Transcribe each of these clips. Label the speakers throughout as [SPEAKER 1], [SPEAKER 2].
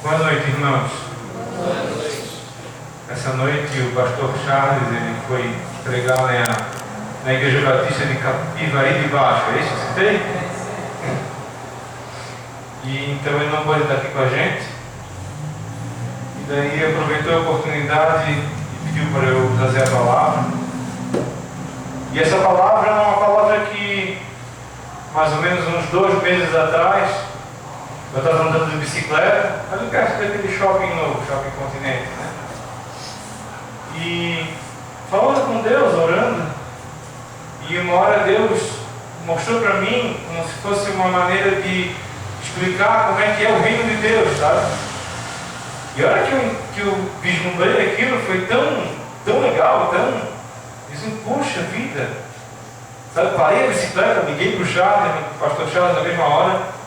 [SPEAKER 1] Boa noite, irmãos.
[SPEAKER 2] Boa noite.
[SPEAKER 1] Essa noite o pastor Charles ele foi pregar na Igreja Batista de Capivari de Baixo, é isso que você tem? E então ele não pode estar aqui com a gente. E daí aproveitou a oportunidade e pediu para eu trazer a palavra. E essa palavra é uma palavra que mais ou menos uns 2 meses atrás eu estava andando de bicicleta, ali perto daquele shopping novo, Shopping Continente, né? E falando com Deus, orando, e uma hora Deus mostrou para mim como se fosse uma maneira de explicar como é que é o reino de Deus, sabe? E a hora que eu vislumbrei aquilo foi tão legal, dizendo, poxa vida, sabe? Parei a bicicleta, liguei para o Charles, o pastor Charles na mesma hora.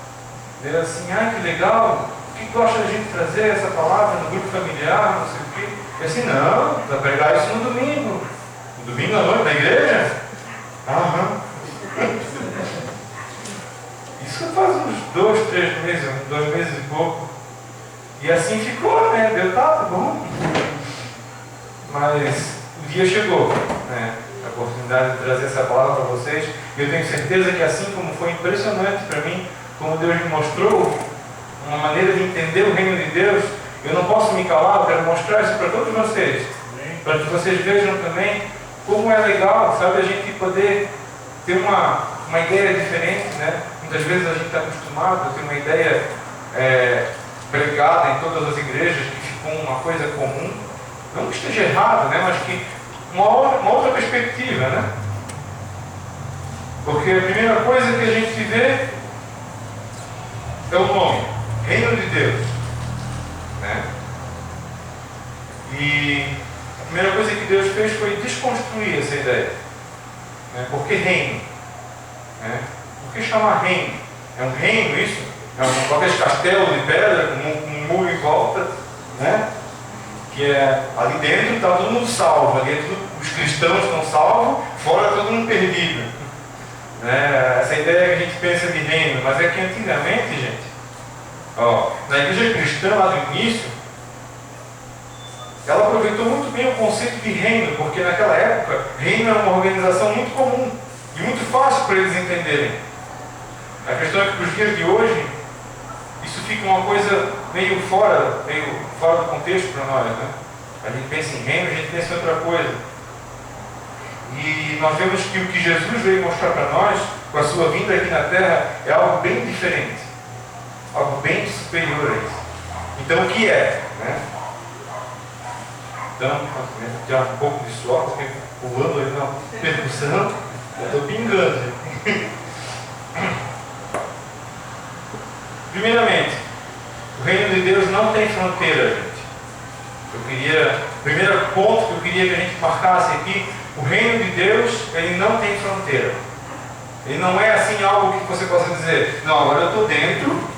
[SPEAKER 1] Ele assim, que legal, o que gosta da gente trazer essa palavra no grupo familiar, não sei o quê. Eu assim, não, vai pregar isso no domingo. No domingo à noite, na igreja? Aham. Isso faz uns 2, 3 meses, 2 meses e pouco. E assim ficou, né? Deu, tá bom. Mas o dia chegou, né? A oportunidade de trazer essa palavra para vocês. E eu tenho certeza que assim como foi impressionante para mim, como Deus me mostrou uma maneira de entender o reino de Deus, eu não posso me calar, eu quero mostrar isso para todos vocês, para que vocês vejam também como é legal, sabe, a gente poder ter uma ideia diferente, né? Muitas vezes a gente está acostumado a ter uma ideia pregada em todas as igrejas, que ficou uma coisa comum, não que esteja errado, né? Mas que uma outra perspectiva, né? Porque a primeira coisa que a gente vê é o nome, Reino de Deus, né? E a primeira coisa que Deus fez foi desconstruir essa ideia, né? Por que reino? Né? Por que chamar reino? É um reino isso? É um castelo de pedra com um muro em volta, né? Que é ali dentro está todo mundo salvo, ali dentro os cristãos estão salvos, fora todo mundo perdido. Essa ideia que a gente pensa de reino, mas é que antigamente, gente, na igreja cristã lá do início, ela aproveitou muito bem o conceito de reino, porque naquela época, reino era uma organização muito comum e muito fácil para eles entenderem. A questão é que para os dias de hoje, isso fica uma coisa meio fora do contexto para nós, né? A gente pensa em reino, a gente pensa em outra coisa. E nós vemos que o que Jesus veio mostrar para nós, com a sua vinda aqui na Terra, é algo bem diferente. Algo bem superior a isso. Então, o que é? Né? Então, já um pouco de suor, porque pulando ali na percussão, eu estou pingando. Primeiramente, o reino de Deus não tem fronteira, gente. O primeiro ponto que eu queria que a gente marcasse aqui, o reino de Deus, ele não tem fronteira. Ele não é assim algo que você possa dizer, não, agora eu estou dentro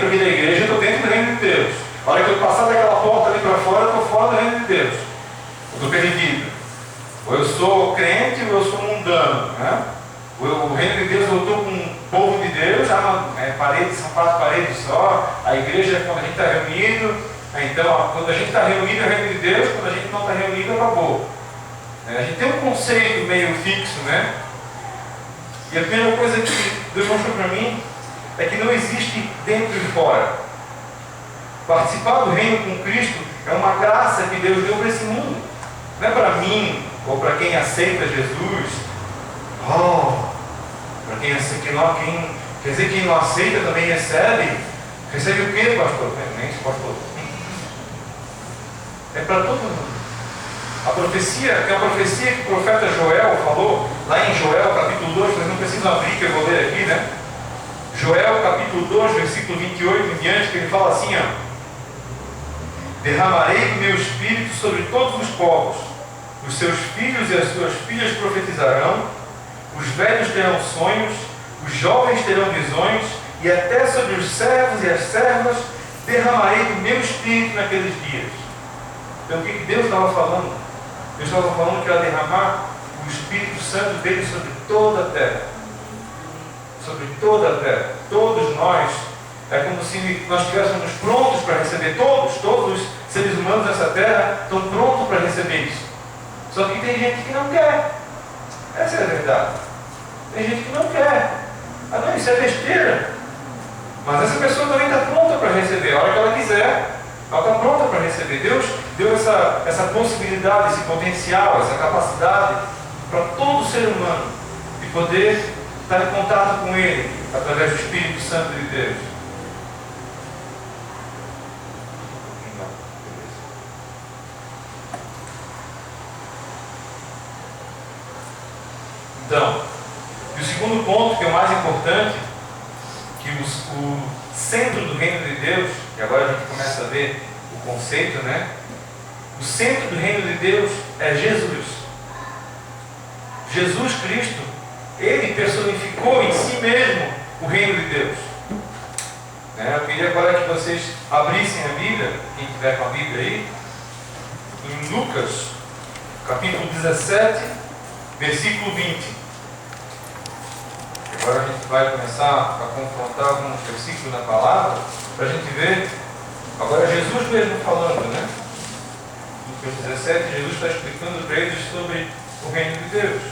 [SPEAKER 1] aqui da igreja, eu estou dentro do reino de Deus. A hora que eu passar daquela porta ali para fora, eu estou fora do reino de Deus. Eu estou perdido. Ou eu sou crente ou eu sou mundano, né? O reino de Deus, eu estou com o povo de Deus, são 4 paredes só, a igreja é quando a gente está reunido, então quando a gente está reunido é o reino de Deus, quando a gente não está reunido acabou. A gente tem um conceito meio fixo, né? E a primeira coisa que Deus mostrou para mim é que não existe dentro e fora. Participar do reino com Cristo é uma graça que Deus deu para esse mundo. Não é para mim, ou para quem aceita Jesus. Para quem aceita, quer dizer, quem não aceita também recebe. Recebe o quê, pastor? Nem isso, pastor. É para todo mundo. A profecia que o profeta Joel falou, lá em Joel capítulo 2, vocês não precisam abrir que eu vou ler aqui, né? Joel capítulo 2, versículo 28 em diante, que ele fala assim, derramarei o meu espírito sobre todos os povos, os seus filhos e as suas filhas profetizarão, os velhos terão sonhos, os jovens terão visões, e até sobre os servos e as servas derramarei o meu espírito naqueles dias. Então o que Deus estava falando? Deus estava falando que ia derramar o Espírito Santo dele sobre toda a terra. Sobre toda a terra. Todos nós É como se nós estivéssemos prontos para receber todos os seres humanos dessa terra estão prontos para receber isso. Só que tem gente que não quer. Essa é a verdade. Tem gente que não quer. Ah não, isso é besteira. Mas essa pessoa também está pronta para receber. A hora que ela quiser, ela está pronta para receber. Deus deu essa possibilidade, esse potencial, essa capacidade para todo ser humano de poder estar em contato com Ele através do Espírito Santo de Deus. Então, e o segundo ponto, que é o mais importante, que o centro do reino de Deus, e agora a gente começa a ver o conceito, né? O centro do reino de Deus é Jesus. Jesus Cristo, Ele personificou em si mesmo o reino de Deus. Eu queria agora que vocês abrissem a Bíblia, quem tiver com a Bíblia aí, em Lucas, capítulo 17, versículo 20. Agora a gente vai começar a confrontar alguns versículos na palavra, para a gente ver, agora Jesus mesmo falando, né? Lucas 17, Jesus está explicando para eles sobre o reino de Deus.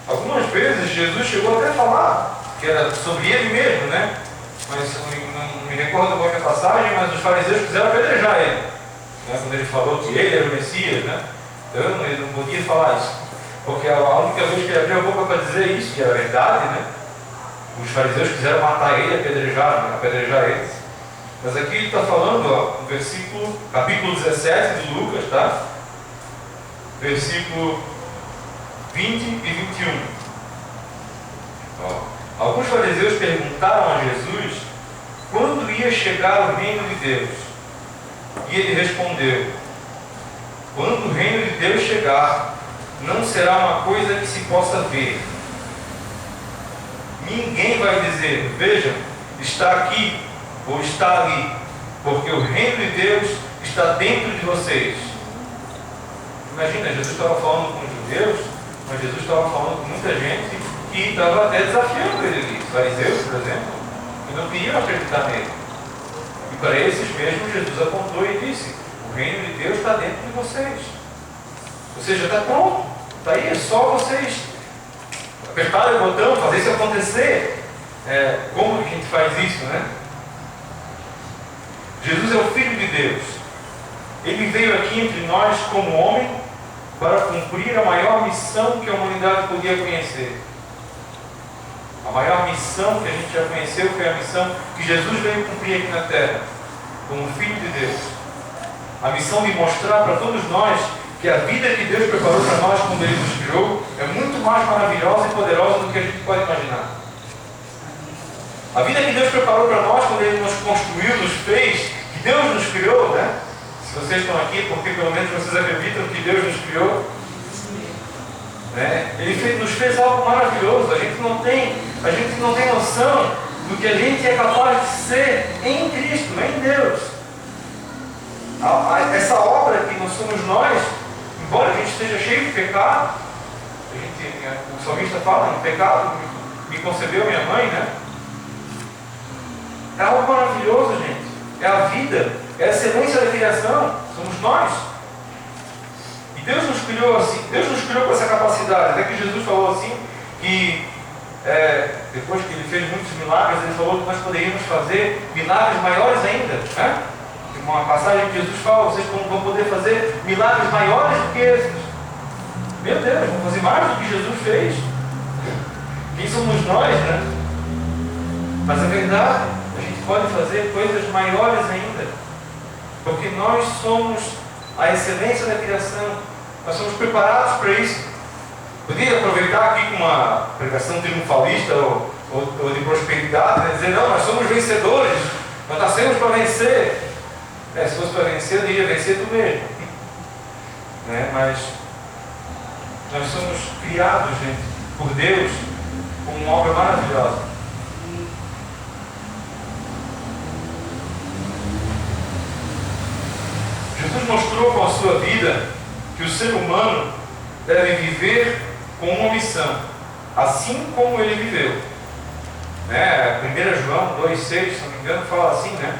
[SPEAKER 1] Algumas vezes Jesus chegou até a falar que era sobre ele mesmo, né? Mas não me recordo qual é a passagem, mas os fariseus quiseram apedrejar ele, né? Quando ele falou que ele era o Messias, né? Então ele não podia falar isso. Porque a única vez que ele abriu a boca para dizer isso, que era verdade, né? Os fariseus quiseram matar ele, apedrejar ele. Mas aqui ele está falando, ó, no versículo, capítulo 17 de Lucas, tá? Versículo 20 e 21. Ó, alguns fariseus perguntaram a Jesus quando ia chegar o reino de Deus. E ele respondeu: quando o reino de Deus chegar, não será uma coisa que se possa ver. Ninguém vai dizer: vejam, está aqui ou está ali, porque o reino de Deus está dentro de vocês. Imagina, Jesus estava falando com os judeus, mas Jesus estava falando com muita gente que estava até desafiando ele ali. Os fariseus, por exemplo, que não queriam acreditar nele. E para esses mesmos, Jesus apontou e disse: o reino de Deus está dentro de vocês. Ou seja, está pronto. Está aí, é só vocês apertarem o botão, fazer isso acontecer. Como que a gente faz isso, né? Jesus é o Filho de Deus. Ele veio aqui entre nós como homem para cumprir a maior missão que a humanidade podia conhecer. A maior missão que a gente já conheceu foi a missão que Jesus veio cumprir aqui na Terra, como Filho de Deus. A missão de mostrar para todos nós que a vida que Deus preparou para nós quando Ele nos criou é muito mais maravilhosa e poderosa do que a gente pode imaginar. A vida que Deus preparou para nós quando Ele nos construiu, nos fez, que Deus nos criou, né? Se vocês estão aqui, porque pelo menos vocês acreditam que Deus nos criou, né? Ele nos fez algo maravilhoso. A gente não tem noção do que a gente é capaz de ser em Cristo, em Deus. Essa obra que nós somos nós, embora a gente esteja cheio de pecado, o salmista fala, em pecado me concebeu minha mãe, né? É algo maravilhoso, gente. É a vida, é a excelência da criação, somos nós. E Deus nos criou assim, Deus nos criou com essa capacidade. Até que Jesus falou assim, que depois que Ele fez muitos milagres, Ele falou que nós poderíamos fazer milagres maiores ainda, né? Uma passagem que Jesus fala: vocês vão poder fazer milagres maiores do que esses. Meu Deus, vamos fazer mais do que Jesus fez. Quem somos nós, né? Mas é verdade, a gente pode fazer coisas maiores ainda, porque nós somos a excelência da criação. Nós somos preparados para isso. Podia aproveitar aqui com uma pregação triunfalista ou de prosperidade, né? Dizer: não, nós somos vencedores, nós nascemos para vencer. Se fosse para vencer, eu iria vencer tu mesmo, né? Mas nós somos criados, gente, por Deus como uma obra maravilhosa. Jesus mostrou com a sua vida que o ser humano deve viver com uma missão, assim como Ele viveu. né? 1 João 2,6, se não me engano, fala assim, né?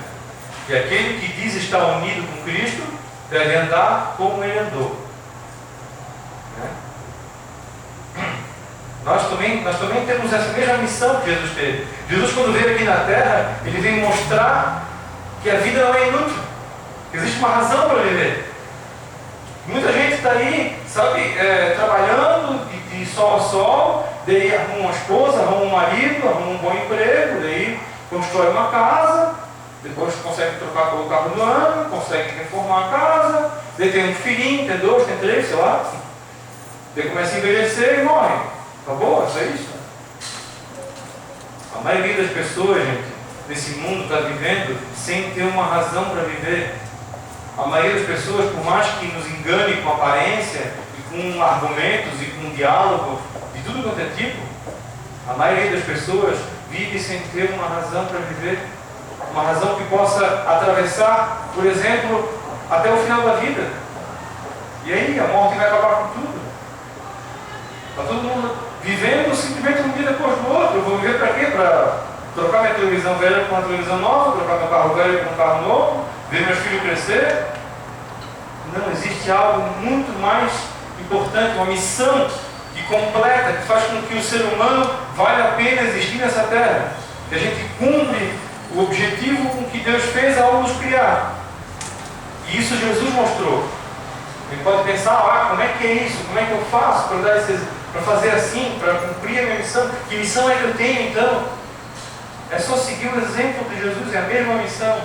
[SPEAKER 1] Que aquele que diz estar unido com Cristo deve andar como ele andou. Né? Nós também temos essa mesma missão que Jesus teve. Jesus, quando veio aqui na Terra, ele veio mostrar que a vida não é inútil, que existe uma razão para viver. Muita gente está aí, sabe, trabalhando de sol a sol, daí arruma uma esposa, arruma um marido, arruma um bom emprego, daí constrói uma casa, depois consegue trocar o carro do ano, consegue reformar a casa, daí tem um filhinho, tem 2, tem 3, sei lá, daí começa a envelhecer e morre. Acabou? Isso é isso. A maioria das pessoas, gente, nesse mundo está vivendo sem ter uma razão para viver. A maioria das pessoas, por mais que nos engane com aparência, e com argumentos, e com diálogo, de tudo quanto é tipo, a maioria das pessoas vive sem ter uma razão para viver. Uma razão que possa atravessar, por exemplo, até o final da vida. E aí a morte vai acabar com tudo. Está todo mundo vivendo simplesmente um dia depois do outro. Eu vou viver para quê? Para trocar minha televisão velha com uma televisão nova, trocar meu carro velho com um carro novo, ver meus filhos crescer? Não, existe algo muito mais importante, uma missão que completa, que faz com que o ser humano vale a pena existir nessa terra. Que a gente cumpre o objetivo com que Deus fez ao nos criar. E isso Jesus mostrou. Ele pode pensar, como é que é isso? Como é que eu faço para fazer assim, para cumprir a minha missão? Que missão é que eu tenho então? É só seguir o exemplo de Jesus, é a mesma missão.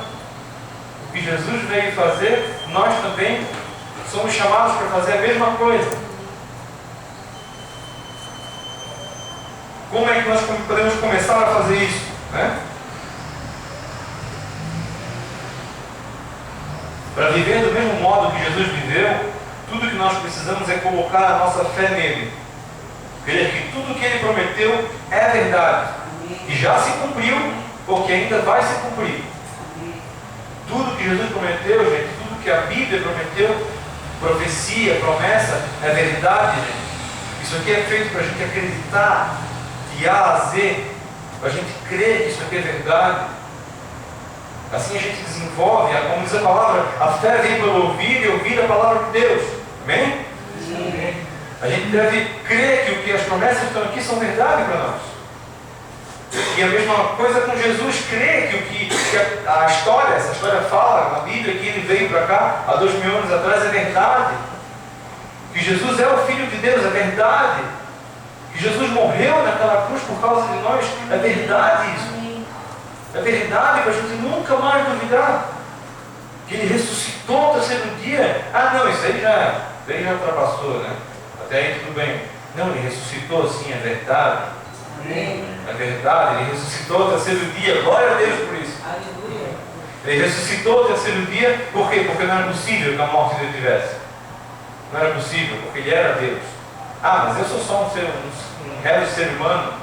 [SPEAKER 1] O que Jesus veio fazer, nós também somos chamados para fazer a mesma coisa. Como é que nós podemos começar a fazer isso? Né? Para viver do mesmo modo que Jesus viveu, tudo que nós precisamos é colocar a nossa fé nele. Crer que tudo que ele prometeu é verdade. E já se cumpriu, porque ainda vai se cumprir. Tudo que Jesus prometeu, gente, tudo que a Bíblia prometeu, profecia, promessa, é verdade, gente. Isso aqui é feito para a gente acreditar de A a Z, para a gente crer que isso aqui é verdade. Assim a gente desenvolve, como diz a palavra, a fé vem pelo ouvir e ouvir a palavra de Deus. Amém? Sim. A gente deve crer que o que as promessas que estão aqui são verdade para nós. E a mesma coisa com Jesus, crer que essa história fala na Bíblia que ele veio para cá há 2000 anos atrás, é verdade. Que Jesus é o Filho de Deus, é verdade. Que Jesus morreu naquela cruz por causa de nós, é verdade isso. É verdade para a gente nunca mais duvidar. Que ele ressuscitou ao terceiro dia. Não, isso aí já ultrapassou, né? Até aí tudo bem. Não, ele ressuscitou sim, é verdade. É verdade, ele ressuscitou ao terceiro dia. Glória a Deus por isso. Aleluia. Ele ressuscitou ao terceiro dia, por quê? Porque não era possível que a morte dele tivesse. Não era possível, porque ele era Deus. Mas eu sou só um réu ser humano.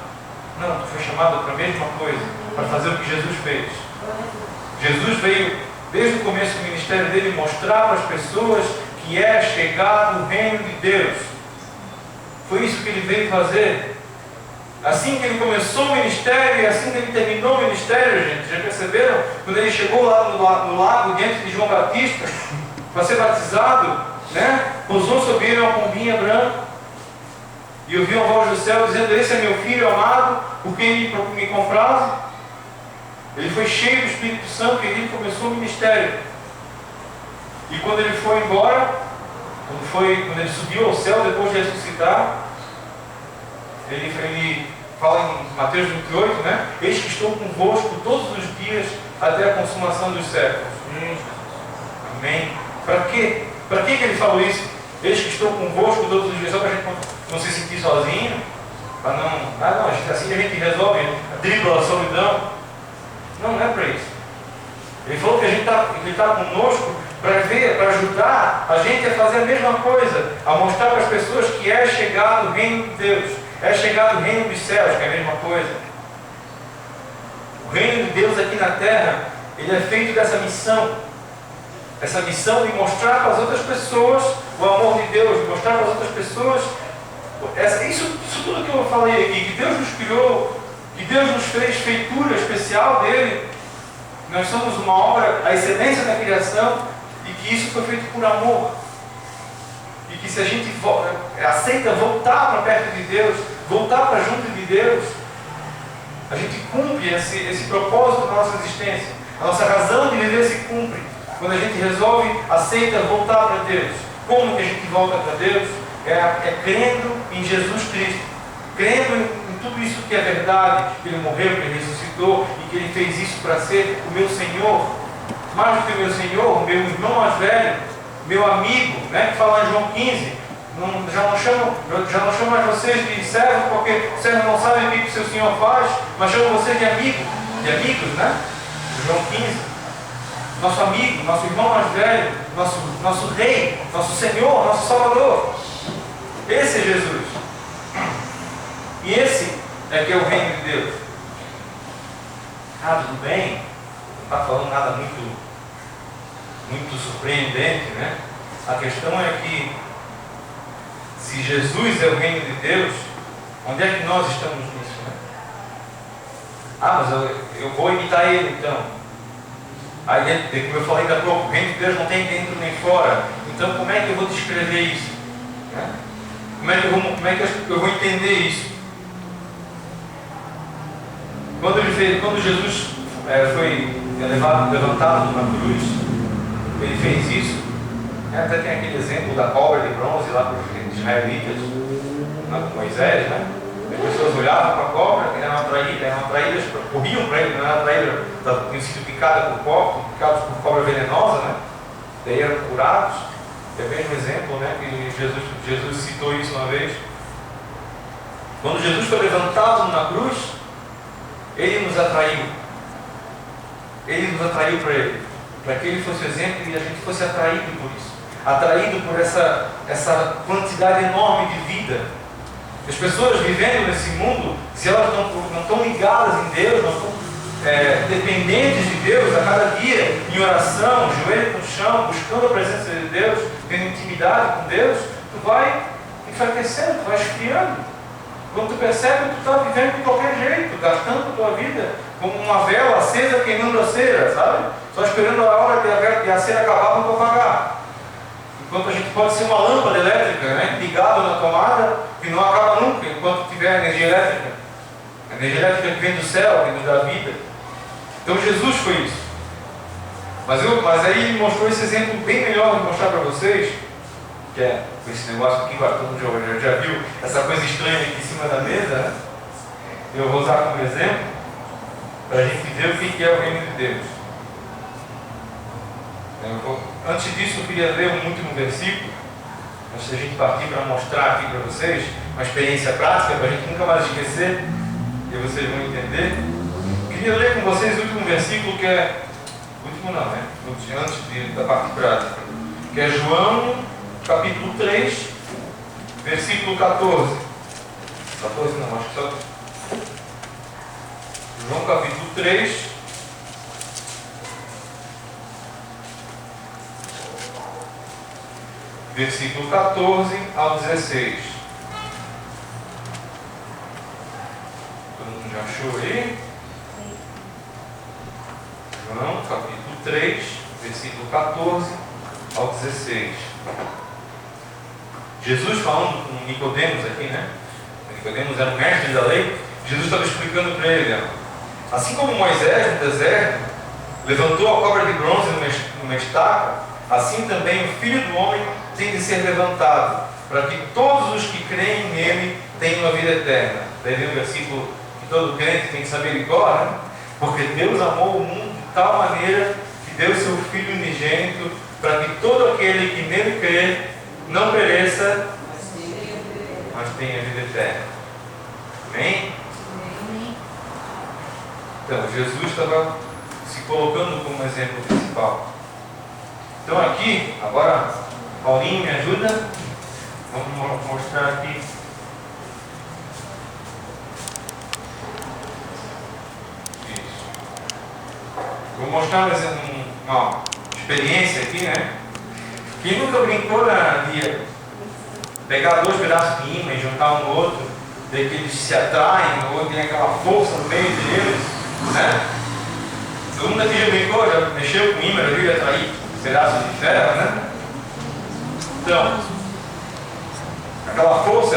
[SPEAKER 1] Não, tu foi chamado para a mesma coisa, para fazer o que Jesus fez. Jesus veio, desde o começo do ministério dele, mostrar para as pessoas que é chegado o reino de Deus. Foi isso que ele veio fazer. Assim que ele começou o ministério e assim que ele terminou o ministério, gente, já perceberam? Quando ele chegou lá no lago, diante de João Batista, para ser batizado, né? Pousou sobre ele uma pombinha branca e ouviu uma voz do céu dizendo: esse é meu filho amado, por quem me compraze. Ele foi cheio do Espírito Santo e ele começou o ministério. E quando ele foi embora, quando ele subiu ao céu depois de ressuscitar, ele fala em Mateus 28, né? Eis que estou convosco todos os dias até a consumação dos séculos. Amém. Para quê? Para que ele falou isso? Eis que estou convosco todos os dias, só para a gente não se sentir sozinho, para não, assim a gente resolve, dribla a solidão. Não é para isso. Ele falou que ele está conosco para ajudar a gente a fazer a mesma coisa, a mostrar para as pessoas que é chegado o reino de Deus, é chegado o reino dos céus, que é a mesma coisa. O reino de Deus aqui na terra, ele é feito dessa missão. Essa missão de mostrar para as outras pessoas o amor de Deus, de mostrar para as outras pessoas isso tudo que eu falei aqui, que Deus nos criou, que Deus nos fez feitura especial dele. Nós somos uma obra, a excelência da criação, e que isso foi feito por amor. E que se a gente aceita voltar para perto de Deus, voltar para junto de Deus, a gente cumpre esse propósito da nossa existência. A nossa razão de viver se cumpre quando a gente resolve, aceita voltar para Deus. Como que a gente volta para Deus? É crendo em Jesus Cristo, crendo em tudo isso que é verdade, que Ele morreu, que Ele ressuscitou e que Ele fez isso para ser o meu Senhor, mais do que o meu Senhor, o meu irmão mais velho, meu amigo, né, que fala em João 15, já não chamo mais vocês de servo, porque o servo não sabe o que o seu Senhor faz, mas chamo vocês de amigos, né? João 15. Nosso amigo, nosso irmão mais velho, nosso rei, nosso Senhor, nosso Salvador. Esse é Jesus. E esse é que é o reino de Deus. Tudo bem? Não está falando nada muito surpreendente, né? A questão é que se Jesus é o reino de Deus, onde é que nós estamos nisso, né? Mas eu vou imitar Ele então. Aí, como eu falei ainda há pouco, o reino de Deus não tem dentro nem fora. Então, como é que eu vou descrever isso? Né? Como é que eu vou entender isso? Quando Jesus foi levantado na cruz, Ele fez isso. Até tem aquele exemplo da cobra de bronze lá para os israelitas, com Moisés, né? As pessoas olhavam para a cobra, que eram atraídas, corriam para ele, não era atraída, tinham sido picadas por cobra venenosa, né? Daí eram curados. É o mesmo exemplo, né? Que Jesus citou isso uma vez. Quando Jesus foi levantado na cruz, Ele nos atraiu. Ele nos atraiu para Ele, para que Ele fosse exemplo e a gente fosse atraído por isso. Atraído por essa quantidade enorme de vida. As pessoas vivendo nesse mundo, se elas não estão ligadas em Deus, não estão dependentes de Deus a cada dia, em oração, joelho no chão, buscando a presença de Deus, tendo intimidade com Deus, tu vai enfraquecendo, tu vai esfriando. Quando tu percebe que tu está vivendo de qualquer jeito, gastando a tua vida como uma vela acesa queimando a cera, sabe? Só esperando a hora de a cera acabar para tu apagar. Enquanto a gente pode ser uma lâmpada elétrica, né, ligada na tomada, que não acaba nunca, enquanto tiver energia elétrica. A energia elétrica que vem do céu, que nos dá vida. Então Jesus foi isso. Mas aí ele mostrou esse exemplo bem melhor de mostrar para vocês, que é esse negócio aqui, todo mundo já viu essa coisa estranha aqui em cima da mesa, né? Eu vou usar como exemplo, para a gente ver o que é o reino de Deus. Antes disso, eu queria ler um último versículo, antes da gente partir para mostrar aqui para vocês uma experiência prática, para a gente nunca mais esquecer, e vocês vão entender. Eu queria ler com vocês o último versículo, que é... último não, né? Antes da parte prática, que é João, capítulo 3, versículo 14. 14 não, acho que só... João, capítulo 3, versículo 14 ao 16. Todo mundo já achou aí? João, capítulo 3, versículo 14 ao 16. Jesus falando com Nicodemos aqui, né? Nicodemos era o mestre da lei. Jesus estava explicando para ele, assim como Moisés no deserto levantou a cobra de bronze numa estaca, assim também o Filho do Homem tem de ser levantado, para que todos os que creem nele tenham a vida eterna. Daí vem o versículo que todo crente tem que saber de cor, né? Porque Deus amou o mundo de tal maneira que deu seu Filho unigênito, para que todo aquele que nele crê não pereça, mas tenha a vida eterna. Amém? Então, Jesus estava se colocando como exemplo principal. Então aqui, agora, Paulinho, me ajuda? Vamos mostrar aqui. Isso. Vou mostrar uma experiência aqui, né? Quem nunca brincou de pegar 2 pedaços de imã e juntar um no outro daí que eles se atraem, ou tem aquela força no meio deles, né? Todo mundo aqui já brincou, já mexeu com ímã, já viu ele atrair pedaços de ferro, né? Então, aquela força,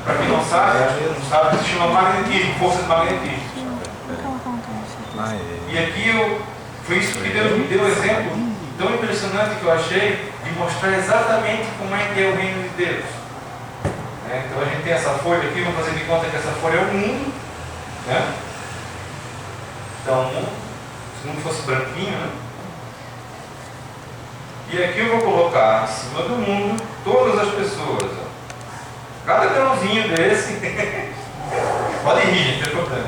[SPEAKER 1] para quem não sabe, às vezes não sabe, se chama magnetismo, força de magnetismo. E aqui foi isso que Deus me deu um exemplo tão impressionante que eu achei, de mostrar exatamente como é que é o reino de Deus. Então a gente tem essa folha aqui, vamos fazer de conta que essa folha é o mundo, né? Então, se o mundo fosse branquinho, né? E aqui eu vou colocar em cima do mundo todas as pessoas. Ó. Cada grãozinho desse. Pode rir, gente, não tem problema.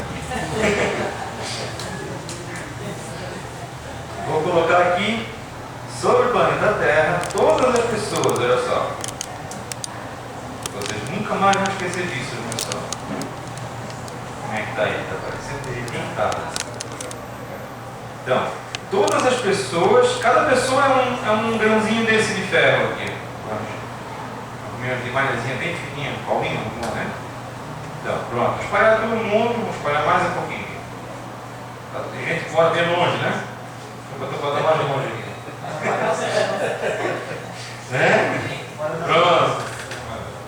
[SPEAKER 1] Vou colocar aqui sobre o planeta Terra todas as pessoas, olha só. Vocês nunca mais vão esquecer disso, olha só. Como é que está aí? Está parecendo requentado. Então, todas as pessoas, cada pessoa é um grãozinho desse de ferro aqui. Uma imagenzinha bem fininha, Paulinho, né? Então, pronto. Vou espalhar todo mundo, vou espalhar mais um pouquinho. Tem gente que mora bem longe, né? Eu estou botando mais longe aqui. Né? Pronto.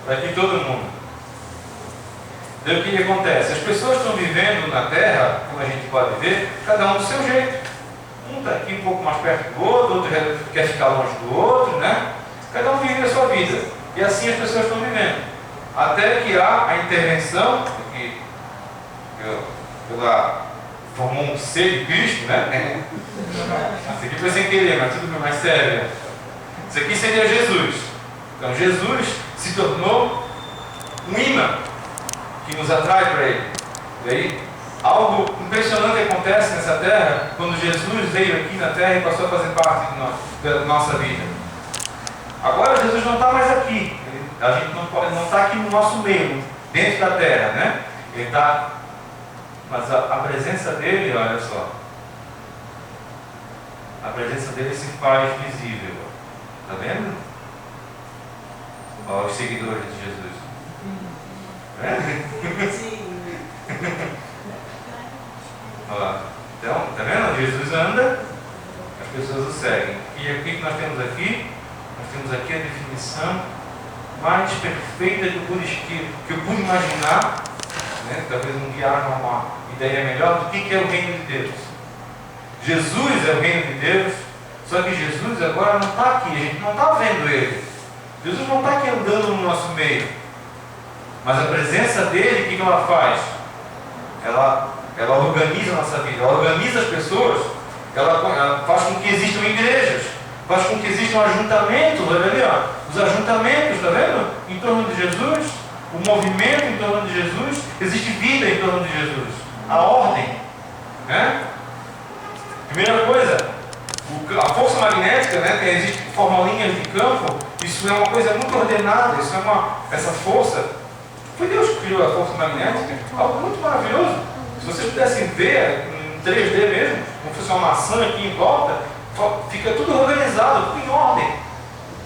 [SPEAKER 1] Está aqui todo mundo. Daí o que acontece? As pessoas estão vivendo na Terra, como a gente pode ver, cada um do seu jeito. Um está aqui um pouco mais perto do outro quer ficar longe do outro, né? Cada um vive a sua vida. E assim as pessoas estão vivendo. Até que há a intervenção, que formou um ser de Cristo, né? Isso aqui foi sem querer, mas tudo bem, mais sério. Isso aqui seria Jesus. Então Jesus se tornou um imã que nos atrai para Ele. E aí, algo impressionante acontece nessa terra quando Jesus veio aqui na terra e passou a fazer parte da nossa vida. Agora Jesus não está mais aqui. A gente não está aqui no nosso meio, dentro da terra, né? Ele está. Mas a presença dele, olha só. A presença dele se faz visível. Está vendo? Olha os seguidores de Jesus.
[SPEAKER 2] Sim.
[SPEAKER 1] Então, está vendo? Jesus anda, as pessoas o seguem. E o que nós temos aqui? Nós temos aqui a definição mais perfeita que eu pude imaginar, né? Talvez um dia haja uma ideia melhor do que é o reino de Deus. Jesus é o reino de Deus, só que Jesus agora não está aqui, a gente não está vendo Ele. Jesus não está aqui andando no nosso meio. Mas a presença dele, o que ela faz? Ela organiza a nossa vida, ela organiza as pessoas, ela faz com que existam igrejas, faz com que existam ajuntamentos, olha ali, ó, os ajuntamentos, está vendo? Em torno de Jesus, o movimento em torno de Jesus, existe vida em torno de Jesus, a ordem, né? Primeira coisa, a força magnética, né, que existe forma linhas de campo, isso é uma coisa muito ordenada, essa força. Foi Deus que criou a força magnética, algo muito maravilhoso. Se vocês pudessem ver em 3D mesmo, como fosse uma maçã aqui em volta, fica tudo organizado, tudo em ordem.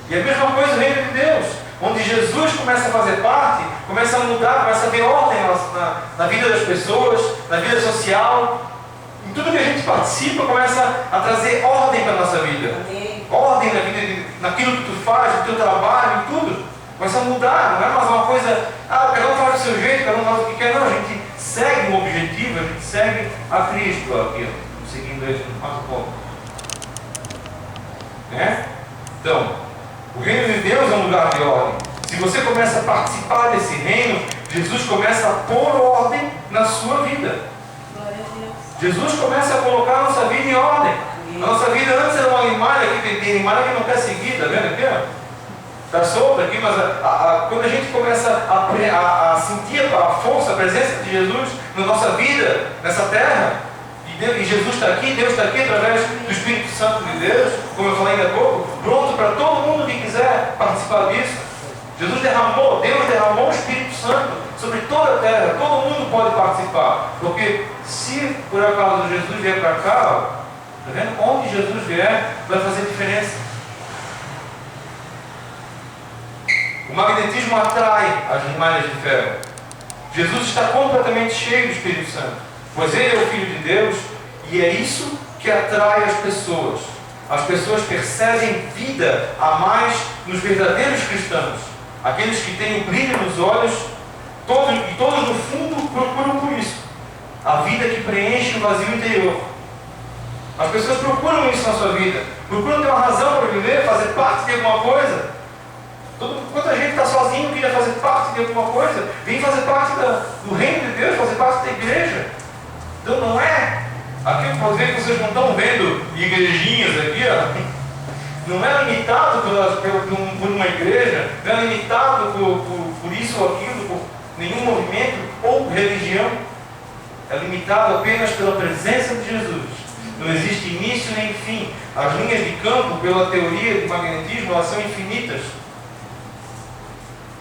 [SPEAKER 1] E a mesma coisa no reino de Deus, onde Jesus começa a fazer parte, começa a mudar, começa a ver ordem na vida das pessoas, na vida social. Em tudo que a gente participa, começa a trazer ordem para a nossa vida. Ordem na vida, naquilo que tu faz, no teu trabalho, em tudo. Começa a mudar, não é mais uma coisa, cada um faz do seu jeito, cada um faz o que quer, não, a gente segue um objetivo, a gente segue a Cristo aqui, seguindo ele mais um pouco. Né? Então, o reino de Deus é um lugar de ordem. Se você começa a participar desse reino, Jesus começa a pôr ordem na sua vida. Jesus começa a colocar a nossa vida em ordem. A nossa vida antes era uma limalha, aqui tem limalha que não quer seguir, está vendo aqui? Está solta aqui, mas quando a gente começa a sentir a força, a presença de Jesus na nossa vida, nessa terra, e Jesus está aqui, Deus está aqui através do Espírito Santo de Deus, como eu falei ainda há pouco, pronto para todo mundo que quiser participar disso. Deus derramou o Espírito Santo sobre toda a terra, todo mundo pode participar, porque se por acaso Jesus vier para cá, está vendo? Onde Jesus vier, vai fazer diferença. O magnetismo atrai as malhas de ferro. Jesus está completamente cheio do Espírito Santo, pois Ele é o Filho de Deus, e é isso que atrai as pessoas. As pessoas percebem vida a mais nos verdadeiros cristãos, aqueles que têm o brilho nos olhos, todos no fundo procuram por isso, a vida que preenche o vazio interior. As pessoas procuram isso na sua vida, procuram ter uma razão para viver, fazer parte de alguma coisa. Quanta gente está sozinho, queria fazer parte de alguma coisa, vem fazer parte do reino de Deus, fazer parte da igreja. Então não é aquilo, pode ver que vocês não estão vendo igrejinhas aqui, ó. Não é limitado por uma igreja, não é limitado por isso ou aquilo, por nenhum movimento ou religião. É limitado apenas pela presença de Jesus. Não existe início nem fim. As linhas de campo, pela teoria do magnetismo, elas são infinitas.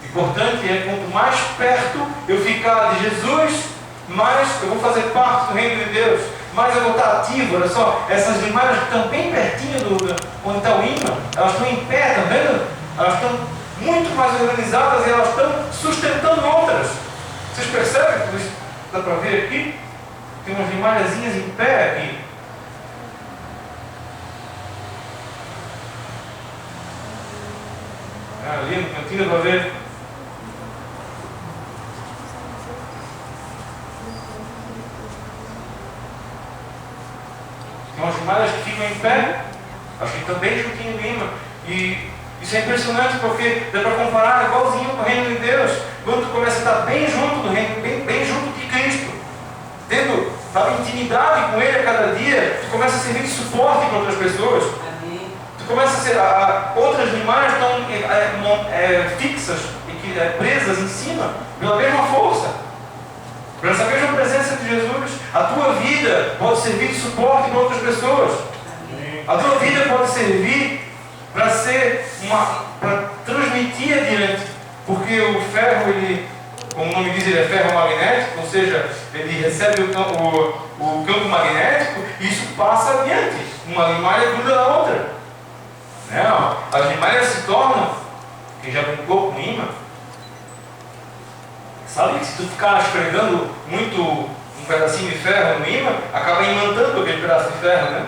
[SPEAKER 1] O importante é quanto mais perto eu ficar de Jesus, mais eu vou fazer parte do reino de Deus, mais eu vou estar ativo. Olha só, essas limalhas que estão bem pertinho onde está o imã, elas estão em pé, está vendo? Elas estão muito mais organizadas e elas estão sustentando outras. Vocês percebem? Dá para ver aqui? Tem umas limalhazinhas em pé aqui. Ali no cantinho dá para ver. Tem umas limalhas que ficam em pé, acho que estão bem juntinho do imã. E isso é impressionante porque dá para comparar igualzinho com o reino de Deus. Quando tu começa a estar bem junto do reino, bem junto de Cristo, tendo intimidade com Ele a cada dia, tu começa a servir de suporte para outras pessoas. Amém. Tu começa a ser. Outras limalhas estão fixas e presas em cima pela mesma força. Pela essa mesma presença de Jesus, a tua vida pode servir de suporte para outras pessoas. Amém. A tua vida pode servir para transmitir adiante, porque o ferro, como o nome diz, ele é ferro magnético, ou seja, ele recebe o campo magnético e isso passa adiante. Uma limalha gruda na outra. Não, as limalhas se tornam, quem já brincou com imã, sabe que se tu ficar esfregando muito um pedacinho de ferro no imã, acaba imantando aquele pedaço de ferro, né?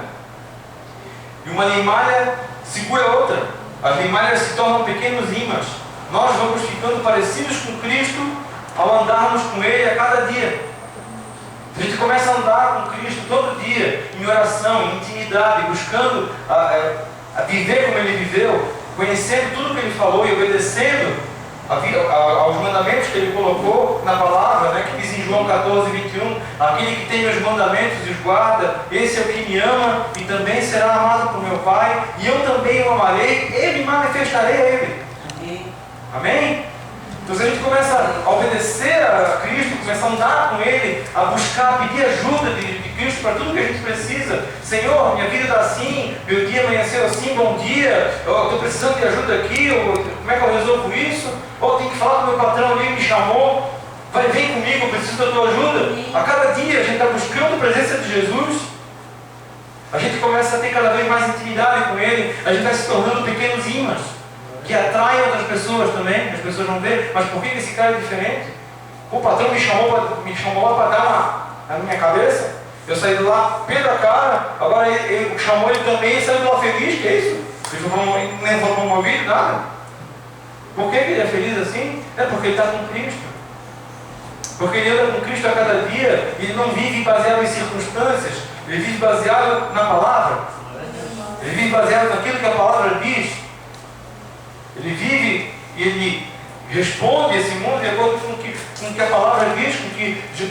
[SPEAKER 1] E uma limalha segura a outra. As limalhas se tornam pequenos imãs. Nós vamos ficando parecidos com Cristo ao andarmos com Ele a cada dia. A gente começa a andar com Cristo todo dia, em oração, em intimidade, buscando a viver como Ele viveu, conhecendo tudo que Ele falou e obedecendo aos mandamentos que Ele colocou na palavra, né, que diz em João 14, 21, aquele que tem meus mandamentos e os guarda, esse é o que me ama e também será amado por meu Pai, e eu também o amarei, e me manifestarei a Ele. Amém? Amém? Então se a gente começa a obedecer a Cristo, começa a andar com Ele, a buscar, a pedir ajuda de Cristo para tudo que a gente precisa. Senhor, minha vida está assim, meu dia amanheceu assim, bom dia, eu estou precisando de ajuda aqui, como é que eu resolvo isso? Ou tenho que falar com o meu patrão ali que me chamou, vem comigo, eu preciso da tua ajuda. A cada dia a gente está buscando a presença de Jesus, a gente começa a ter cada vez mais intimidade com Ele, a gente vai se tornando pequenos imãs, que atraem outras pessoas também, as pessoas vão ver, mas por que esse cara é diferente? O patrão me chamou lá para dar na minha cabeça, eu saí de lá, pé da cara, agora ele chamou ele também e saiu de lá feliz, que é isso? Ele nem foi promovido, nada. Por que ele é feliz assim? É porque ele está com Cristo. Porque ele anda com Cristo a cada dia, e ele não vive baseado em circunstâncias, ele vive baseado na palavra. Ele vive baseado naquilo que a palavra diz. Ele vive e ele responde esse mundo de acordo com o que a palavra diz,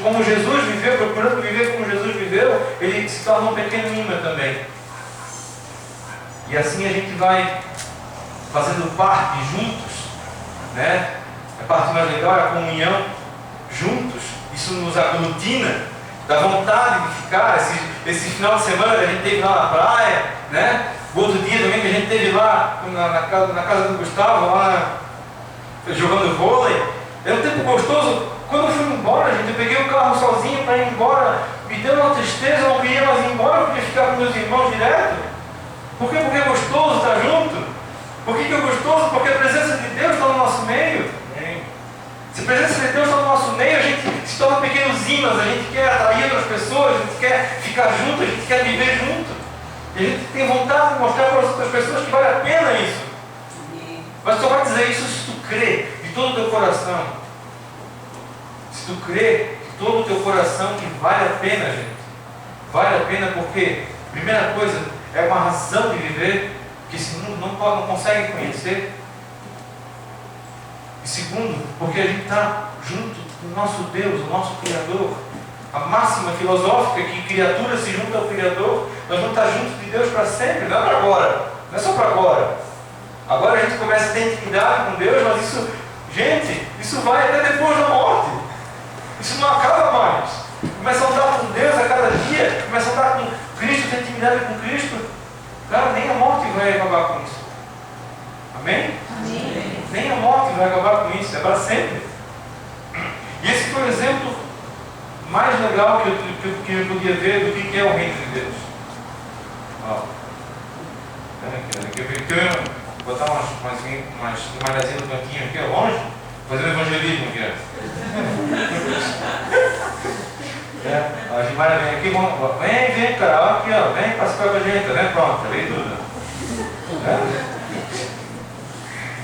[SPEAKER 1] como Jesus viveu, procurando viver como Jesus viveu, ele se torna um pequeno imã também. E assim a gente vai fazendo parte juntos, né? A parte mais legal é a comunhão juntos. Isso nos aglutina, dá vontade de ficar. Esse final de semana que a gente teve lá na praia, né? O outro dia também que a gente teve lá na casa do Gustavo, lá jogando vôlei. É um tempo gostoso. Quando eu fui embora, gente, eu peguei o carro sozinho para ir embora. Me deu uma tristeza, eu não queria mais ir embora, eu queria ficar com meus irmãos direto. Por quê? Porque é gostoso estar junto. Por que é gostoso? Porque a presença de Deus está no nosso meio. Se a presença de Deus está no nosso meio, a gente imãs, a gente quer atrair outras pessoas, a gente quer ficar junto, a gente quer viver junto. E a gente tem vontade de mostrar para as outras pessoas que vale a pena isso. Mas só vai dizer isso se tu crê de todo o teu coração. Se tu crê de todo o teu coração que vale a pena, gente. Vale a pena porque, primeira coisa, é uma razão de viver que esse mundo não consegue conhecer. E segundo, porque a gente está junto com o nosso Deus, o nosso Criador. A máxima filosófica que criatura se junta ao Criador, nós vamos estar juntos de Deus para sempre, não é para agora, não é só para agora. Agora a gente começa a ter intimidade com Deus, mas isso, gente, isso vai até depois da morte. Isso não acaba mais. Começa a andar com Deus a cada dia, começa a andar com Cristo, ter intimidade com Cristo. Cara, nem a morte vai acabar com isso. Amém? Amém. Nem a morte vai acabar com isso, é para sempre. E esse foi o exemplo mais legal que eu podia ver do que é o reino de Deus. Ó. Vou botar umas malhazinhas no cantinho aqui, longe, fazer o evangelismo aqui. A Gimara vem aqui, vem, cara, aqui, ó, vem participar com a gente, né? Pronto, veio tudo.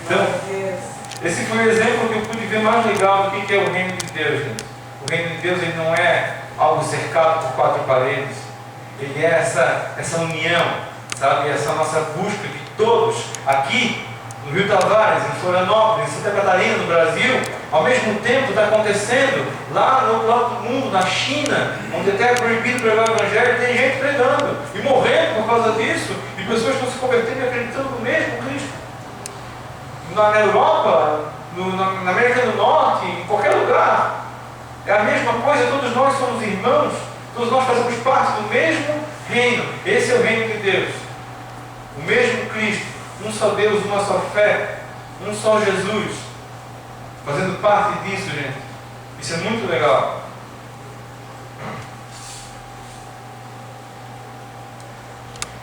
[SPEAKER 1] Então, esse foi o exemplo que eu pude ver mais legal do que é o reino de Deus, gente. O reino de Deus, ele não é algo cercado por quatro paredes. Ele é essa união, sabe? Essa nossa busca de todos aqui no Rio Tavares, em Florianópolis, em Santa Catarina, no Brasil, ao mesmo tempo está acontecendo lá no outro lado do mundo, na China, onde até é proibido pregar o Evangelho, tem gente pregando e morrendo por causa disso, e pessoas estão se convertendo e acreditando no mesmo Cristo. Na Europa, na América do Norte, em qualquer lugar, é a mesma coisa, todos nós somos irmãos, todos nós fazemos parte do mesmo reino. Esse é o reino de Deus, o mesmo Cristo, um só Deus, uma só fé, um só Jesus, fazendo parte disso, gente. Isso é muito legal.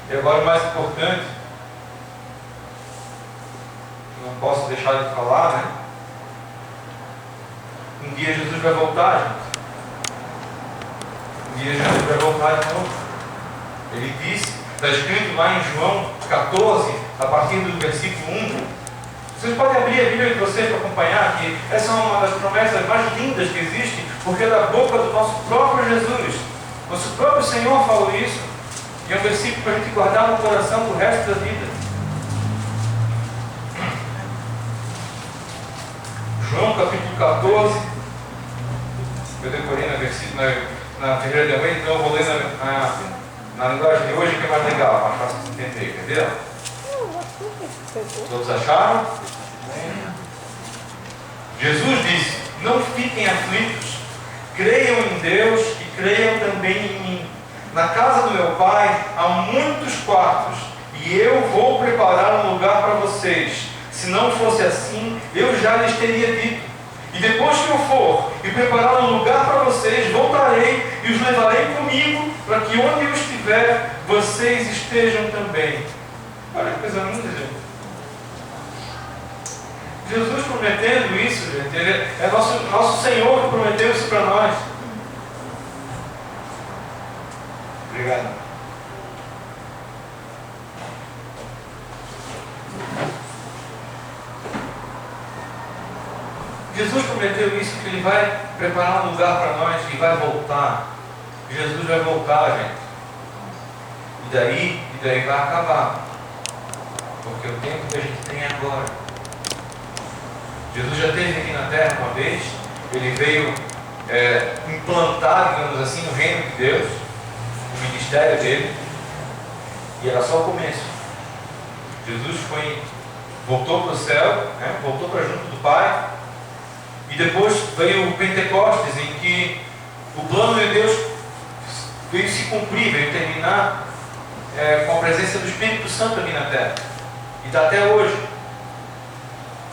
[SPEAKER 1] E agora o mais importante, não posso deixar de falar, né? Um dia Jesus vai voltar, gente. Um dia Jesus vai voltar de novo. Ele disse, está escrito lá em João 14, a partir do versículo 1. Vocês podem abrir a Bíblia de vocês para acompanhar, que essa é uma das promessas mais lindas que existe, porque é da boca do nosso próprio Jesus. Nosso próprio Senhor falou isso. E é um versículo para a gente guardar no coração para o resto da vida. João capítulo 14. Eu decorei na Ferreira de Almeida, então eu vou ler na linguagem de hoje, que é mais legal, mais fácil de entender. Quer ver? Todos acharam? Jesus disse: não fiquem aflitos, creiam em Deus e creiam também em mim. Na casa do meu Pai há muitos quartos, e eu vou preparar um lugar para vocês. Se não fosse assim, eu já lhes teria dito. E depois que eu for e preparar um lugar para vocês, voltarei e os levarei comigo, para que onde eu estiver, vocês estejam também. Olha que coisa linda, gente. Jesus prometendo isso, gente. Ele é nosso Senhor que prometeu isso para nós. Obrigado. Jesus prometeu isso, que Ele vai preparar um lugar para nós e vai voltar. Jesus vai voltar, gente. E daí vai acabar. Porque o tempo que a gente tem é agora. Jesus já esteve aqui na terra uma vez. Ele veio implantar, digamos assim, o reino de Deus, o ministério dele. E era só o começo. Jesus voltou para o céu, né? Voltou para junto do Pai. E depois veio o Pentecostes, em que o plano de Deus veio se cumprir, veio terminar com a presença do Espírito Santo aqui na terra. E está até hoje.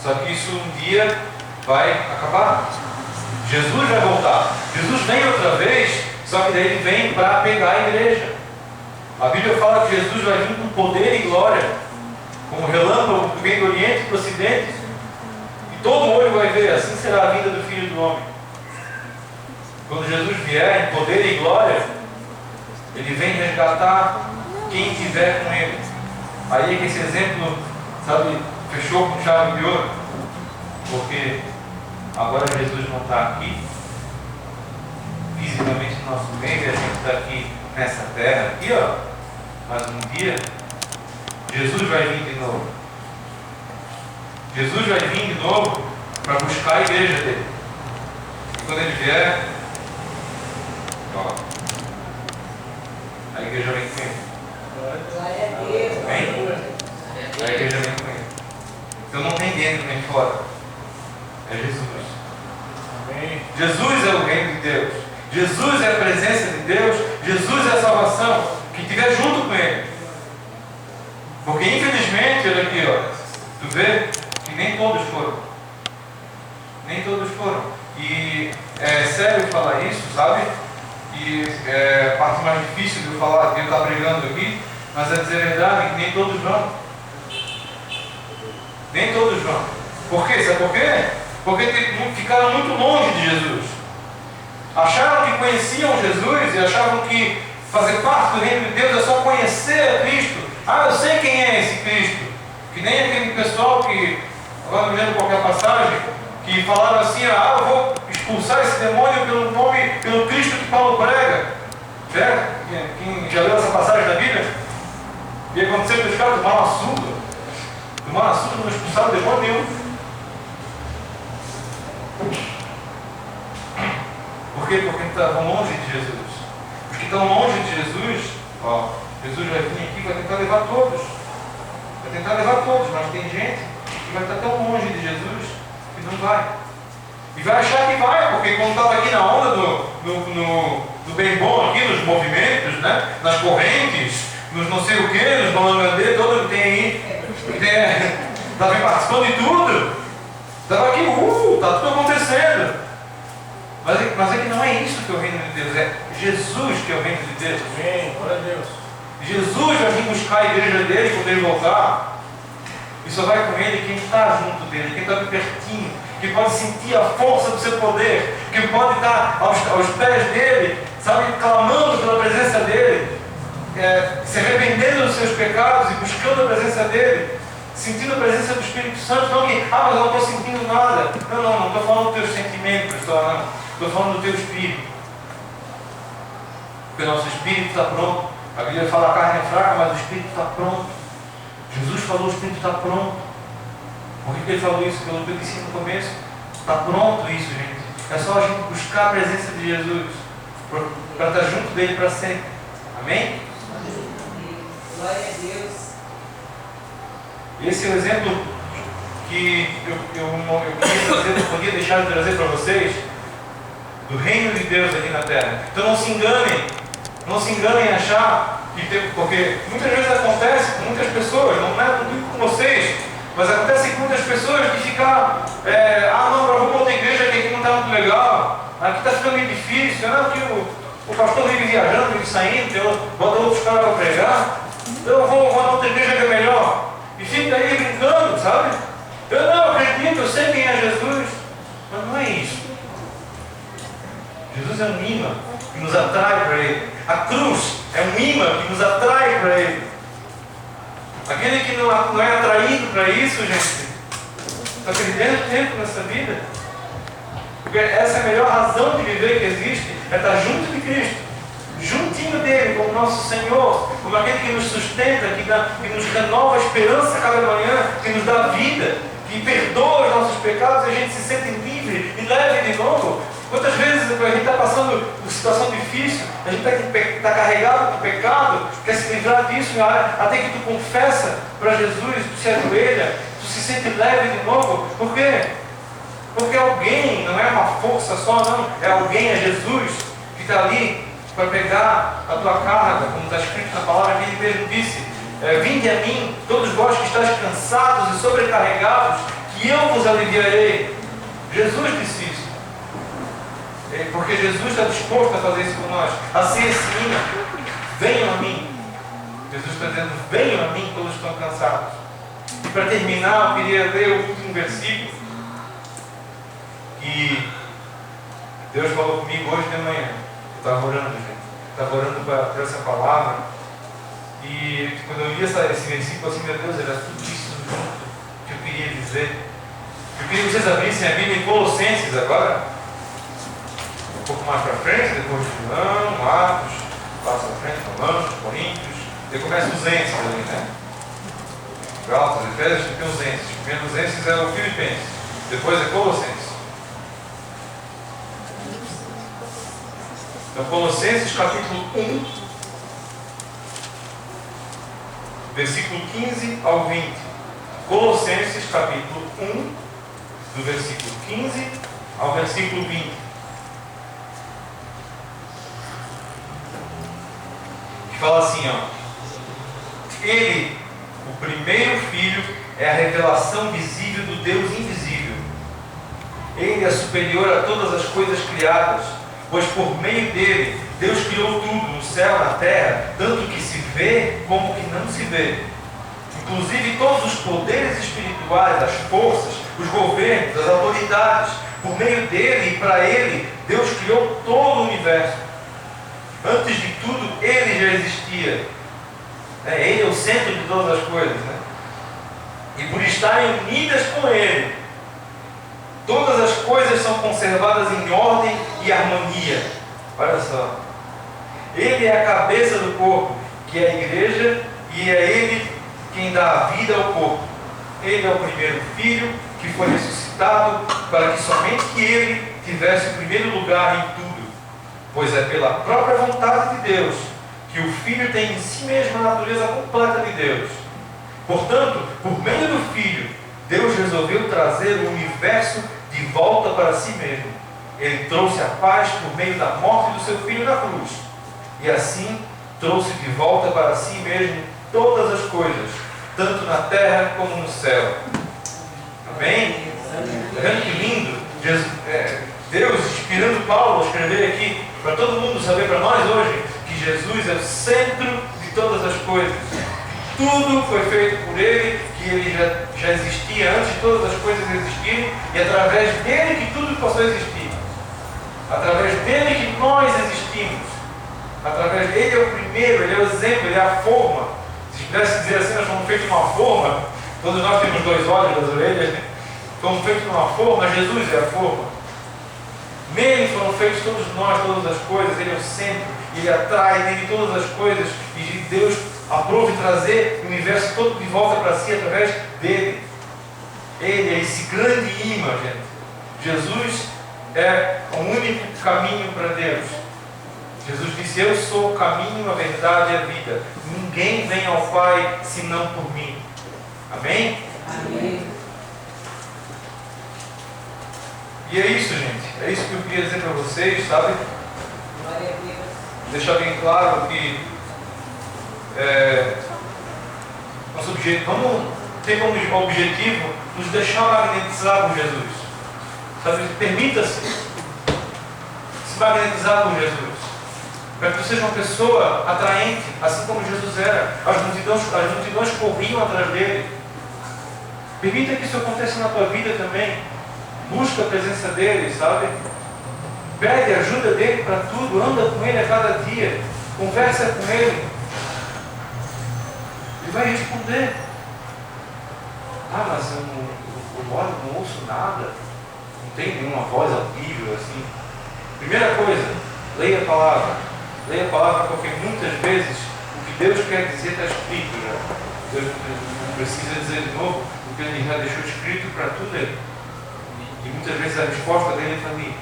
[SPEAKER 1] Só que isso um dia vai acabar. Jesus vai voltar. Jesus vem outra vez, só que daí ele vem para pegar a igreja. A Bíblia fala que Jesus vai vir com poder e glória, como relâmpago que vem do Oriente para o Ocidente. E todo olho vai ver, assim será a vida do Filho do Homem. Quando Jesus vier em poder e glória, Ele vem resgatar quem estiver com Ele. Aí é que esse exemplo, sabe, fechou com chave de ouro. Porque agora Jesus não está aqui, fisicamente no nosso meio, a gente está aqui nessa terra, aqui ó. Mas um dia, Jesus vai vir de novo. Jesus vai vir de novo para buscar a igreja dele. E quando Ele vier, ó, a igreja vem com Ele.
[SPEAKER 2] Glória a Deus.
[SPEAKER 1] Vem? A igreja vem com Ele. Então não tem dentro nem fora. É Jesus.
[SPEAKER 3] Amém.
[SPEAKER 1] Jesus é o reino de Deus. Jesus é a presença de Deus. Jesus é a salvação. Quem estiver junto com Ele. Porque infelizmente, olha aqui, ó, tu vê que nem todos foram. Nem todos foram. E é sério falar isso, sabe? E é a parte mais difícil de eu falar, de eu estar pregando aqui, mas é dizer a verdade que nem todos vão. Nem todos vão. Por quê? Sabe por quê? Porque ficaram muito longe de Jesus. Acharam que conheciam Jesus e achavam que fazer parte do reino de Deus é só conhecer a Cristo. Ah, eu sei quem é esse Cristo. Que nem aquele pessoal que, agora não me lembro qual é a passagem, que falaram assim, eu vou expulsar esse demônio pelo nome, pelo Cristo que Paulo prega. Certo? Quem já leu essa passagem da Bíblia? E aconteceu com os caras tomaram açúcar. Tomaram açúcar, não expulsaram demônio nenhum. Por quê? Porque estavam longe de Jesus. Os que estão longe de Jesus, ó, Jesus vai vir aqui e vai tentar levar todos. Vai tentar levar todos, mas tem gente que vai estar tão longe de Jesus que não vai. E vai achar que vai, porque quando estava aqui na onda do bem bom aqui, nos movimentos, né? Nas correntes, nos não sei o que, nos balangandê, todo que tem aí, estava participando de tudo. Estava aqui, está tudo acontecendo. Mas é que não é isso que é o reino de Deus, é Jesus que é o reino de Deus.
[SPEAKER 3] Amém. Glória a Deus.
[SPEAKER 1] Jesus vai vir buscar a igreja dele quando ele voltar. E só vai com ele quem está junto dele, quem está bem pertinho, que pode sentir a força do seu poder, que pode estar aos pés dele, sabe, clamando pela presença dele, se arrependendo dos seus pecados e buscando a presença dele, sentindo a presença do Espírito Santo. Não que, mas eu não estou sentindo nada. Não estou falando dos teus sentimentos, estou falando do teu espírito. Porque o nosso espírito está pronto. A Bíblia fala que a carne é fraca, mas o espírito está pronto. Jesus falou, o espírito está pronto. Por que ele falou isso? Pelo que eu disse no começo. Está pronto isso, gente. É só a gente buscar a presença de Jesus para estar junto dele para sempre. Amém?
[SPEAKER 2] Glória a Deus.
[SPEAKER 1] Esse é o exemplo que eu queria trazer, não podia deixar de trazer para vocês, do reino de Deus aqui na terra. Então não se enganem em achar que tem, porque muitas vezes acontece com muitas pessoas, não é tudo com vocês, mas acontece com muitas pessoas de ficar, não, eu vou para outra igreja que aqui não está muito legal, aqui está ficando meio difícil, não, que o pastor vive viajando, vive saindo, bota outros caras para pregar, eu vou na outra igreja que é melhor. E fica aí brincando, sabe? Eu não acredito, eu sei quem é Jesus. Mas não é isso. Jesus é um imã que nos atrai para Ele. A cruz é um imã que nos atrai para Ele. Aquele que não é atraído para isso, gente, está perdendo tempo nessa vida. Porque essa é a melhor razão de viver que existe, é estar junto de Cristo. Juntinho dele, como nosso Senhor, como aquele que nos sustenta, que nos renova a esperança cada manhã, que nos dá vida, que perdoa os nossos pecados e a gente se sente livre e leve de novo. Quantas vezes a gente está passando por situação difícil, a gente está carregado com pecado, quer se livrar disso, até que tu confessa para Jesus, tu se ajoelha, tu se sente leve de novo. Por quê? Porque alguém, não é uma força só, não, é alguém, é Jesus, que está ali para pegar a tua carga, como está escrito na palavra, que ele mesmo disse, vinde a mim, todos vós que estáis cansados e sobrecarregados, que eu vos aliviarei. Jesus disse isso. Porque Jesus está disposto a fazer isso por nós. Assim esse hino, venham a mim. Jesus está dizendo, venham a mim todos estão cansados. E para terminar, eu queria ler o último versículo, que Deus falou comigo hoje de manhã. Eu estava orando, gente. Estava orando por essa palavra. E quando eu li esse versículo, assim, meu Deus, era tudo isso junto que eu queria dizer. Eu queria que vocês abrissem a Bíblia em Colossenses agora. Um pouco mais para frente, depois de João, Atos, passa para frente, Romanos, Coríntios. Depois começa os Enses ali, né? Gálatas, Efésios, tem os Enses. O primeiro dos Enses é o Filipenses. Depois é Colossenses. Então, Colossenses capítulo 1, versículo 15 ao 20. Colossenses capítulo 1, do versículo 15 ao versículo 20. Que fala assim, ó. Ele, o primeiro filho, é a revelação visível do Deus invisível. Ele é superior a todas as coisas criadas, pois por meio dele, Deus criou tudo, no céu e na terra, tanto que se vê como que não se vê. Inclusive todos os poderes espirituais, as forças, os governos, as autoridades. Por meio dele e para ele, Deus criou todo o universo. Antes de tudo, ele já existia. Ele é o centro de todas as coisas, né? E por estarem unidas com ele, todas as coisas são conservadas em ordem e harmonia. Olha só. Ele é a cabeça do corpo, que é a igreja, e é ele quem dá a vida ao corpo. Ele é o primeiro filho que foi ressuscitado para que somente ele tivesse o primeiro lugar em tudo. Pois é pela própria vontade de Deus que o Filho tem em si mesmo a natureza completa de Deus. Portanto, por meio do Filho, Deus resolveu trazer o universo de volta para si mesmo. Ele trouxe a paz por meio da morte do seu Filho na cruz. E assim trouxe de volta para si mesmo todas as coisas, tanto na terra como no céu. Amém? Está vendo que lindo? Deus inspirando Paulo a escrever aqui, para todo mundo saber, para nós hoje, que Jesus é o centro de todas as coisas. Tudo foi feito por Ele, que Ele já existia antes de todas as coisas existirem, e através dele que tudo passou a existir. Através dele que nós existimos. Através dele é o primeiro, ele é o exemplo, ele é a forma. Se pudesse dizer assim, nós fomos feitos numa forma, todos nós temos dois olhos das orelhas, né? Fomos feitos numa forma, Jesus é a forma. Nele foram feitos todos nós, todas as coisas, ele é o centro, ele atrai nele todas as coisas, e Deus aprova trazer o universo todo de volta para si através dele. Ele é esse grande imã, gente. Jesus é o único caminho para Deus. Jesus disse: eu sou o caminho, a verdade e a vida. Ninguém vem ao Pai senão por mim. Amém?
[SPEAKER 2] Amém.
[SPEAKER 1] E é isso, gente. É isso que eu queria dizer para vocês, sabe?
[SPEAKER 2] Glória a Deus.
[SPEAKER 1] Deixar bem claro que nosso objetivo, vamos ter como objetivo nos deixar magnetizar por Jesus. Sabe? Permita-se se magnetizar por Jesus. Para que você seja uma pessoa atraente, assim como Jesus era. As multidões corriam atrás dele. Permita que isso aconteça na tua vida também. Busca a presença dele, sabe? Pede a ajuda dele para tudo. Anda com ele a cada dia. Conversa com ele. Ele vai responder. Ah, mas eu não ouço nada. Não tem nenhuma voz audível assim. Primeira coisa, leia a palavra. Leia a palavra porque muitas vezes o que Deus quer dizer está escrito já. Deus não precisa dizer de novo, porque Ele já deixou escrito para tudo ele. E muitas vezes a resposta dele está ali.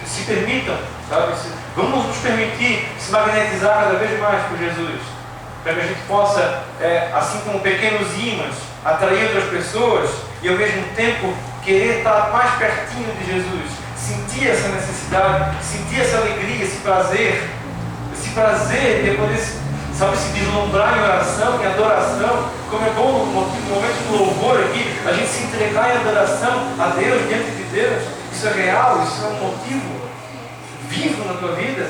[SPEAKER 1] Se permitam, sabe? Vamos nos permitir se magnetizar cada vez mais por Jesus. Para que a gente possa, assim como pequenos ímãs, atrair outras pessoas e ao mesmo tempo querer estar mais pertinho de Jesus. Sentir essa necessidade, sentir essa alegria, esse prazer de poder, sabe, se deslumbrar em oração, em adoração. Como é bom no momento do louvor aqui, a gente se entregar em adoração a Deus, diante de Deus. Isso é real, isso é um motivo vivo na tua vida.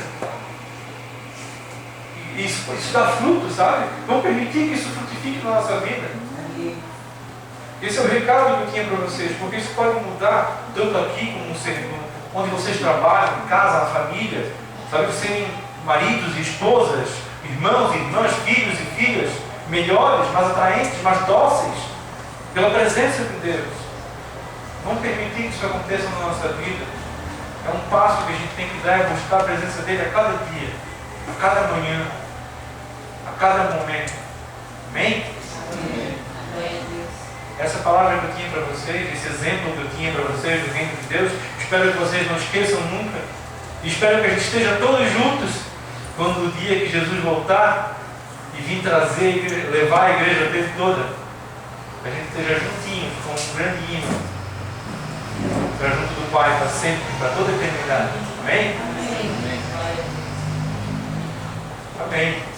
[SPEAKER 1] Isso dá fruto, sabe? Vamos permitir que isso frutifique na nossa vida. Esse é o recado que eu tinha para vocês, porque isso pode mudar tanto aqui como no sermão, onde vocês trabalham, em casa, na família, sabe, serem maridos e esposas, irmãos e irmãs, filhos e filhas, melhores, mais atraentes, mais dóceis, pela presença de Deus. Vamos permitir que isso aconteça na nossa vida. É um passo que a gente tem que dar, é buscar a presença dele a cada dia, a cada manhã, a cada momento. Amém? Essa palavra que eu tinha para vocês, esse exemplo que eu tinha para vocês do reino de Deus, espero que vocês não esqueçam nunca. E espero que a gente esteja todos juntos quando o dia que Jesus voltar e vir trazer, levar a igreja dele toda, a gente esteja juntinho com um grande hino para junto do Pai para sempre, para toda a eternidade. Amém?
[SPEAKER 2] Amém.
[SPEAKER 1] Amém.